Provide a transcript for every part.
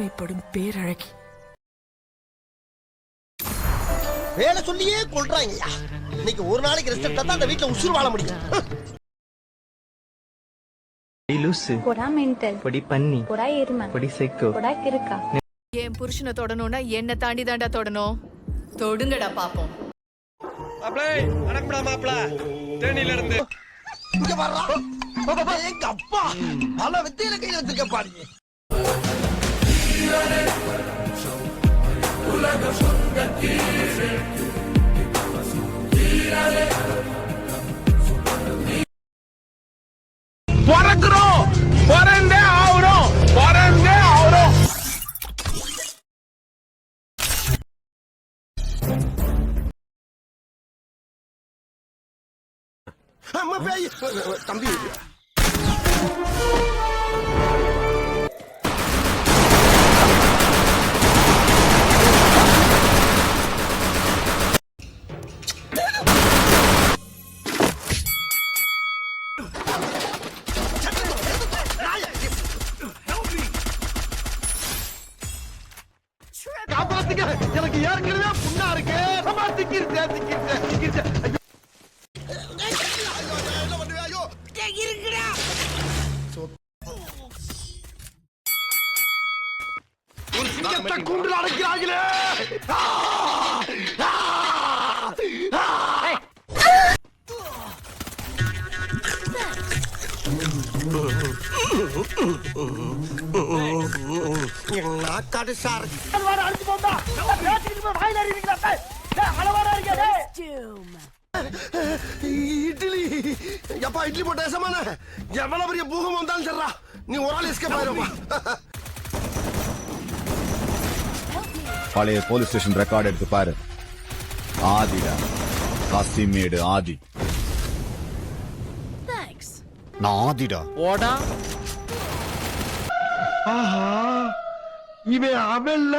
ஆசைப்படும் பேரழகி. வேலை சொல்லியே கொள்றாங்கய்யா. இன்னைக்கு ஒரு நாளைக்கு ரெஸ்ட் எடுத்தா தான் அந்த வீட்டுல உசுறு வாழ முடியும். பொடா மென்டல், பொடி பன்னி, பொடா எருமை, பொடி சைக்கோ, பொடா கிறுக்கா. என் புருஷனை தொடணும்னா என்ன தாண்டி தாண்டா தொடணும். தொடுங்கடா பாப்போம். மாப்ளே வணக்கம்டா மாப்ள. தேனில இருந்து இங்க வர்றா. எங்க அப்பா பல வித்தையில கையில வச்சிருக்க பாருங்க. பொறக்குறோம் பொறந்தே ஆவணும் பொறந்தே ஆவணும். அம்மா பேய் தம்பி. காப்பாத்துங்க, எனக்கு ஏற்கனவே புண்ணா இருக்கு. அம்மா திக்கிருச்சு. ஒரு சிங்கத்தை கூண்டில் அடைக்கிறார்களே. நாக்காடு சார் இட்லி. எப்பா இட்லி போட்ட ஏசமான எவ்வளவு பெரிய பூகம் வந்தாலும் சரிடா, நீ ஒரு ஆள் எஸ்கேப் ஆயிருப்பா. பழைய போலீஸ் ஸ்டேஷன் ரெக்கார்ட் எடுத்து பாரு. ஆதிடா, காசிமேடு ஆதி. நான் ஆதிடா. ஓடா. ஆஹா, இவன் அவன்ல.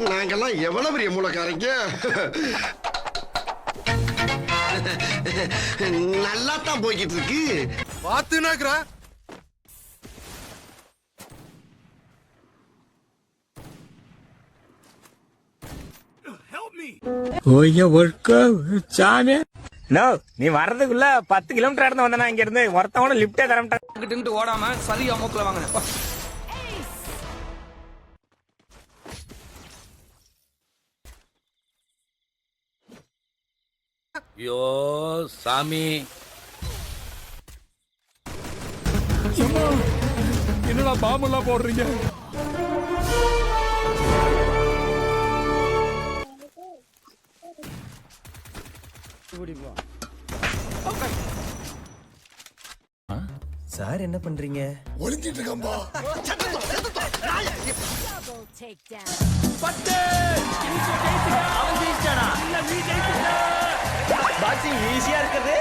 நாங்கெல்லாம் எவ்வளவு பெரிய மூலக்காரங்க. நல்லா தான் போய்கிட்டு இருக்கு. பாத்துனாக்குற நீ வர்றதுக்குள்ள 10 கிலோமீட்டர் இருந்து வந்தா இங்க இருந்து ஒருத்தவன லிப்டே தரமாட்டேன். ஓடாம சரி அமோக்கல வாங்க. ஐயோ சாமி, என்னடா பாம்பெல்லாம் போடுறீங்க? சார் என்ன பண்றீங்க? ஒளிஞ்சிட்டு இருக்கம்பா. பாக்ஸிங் ஈஸியா இருக்குது.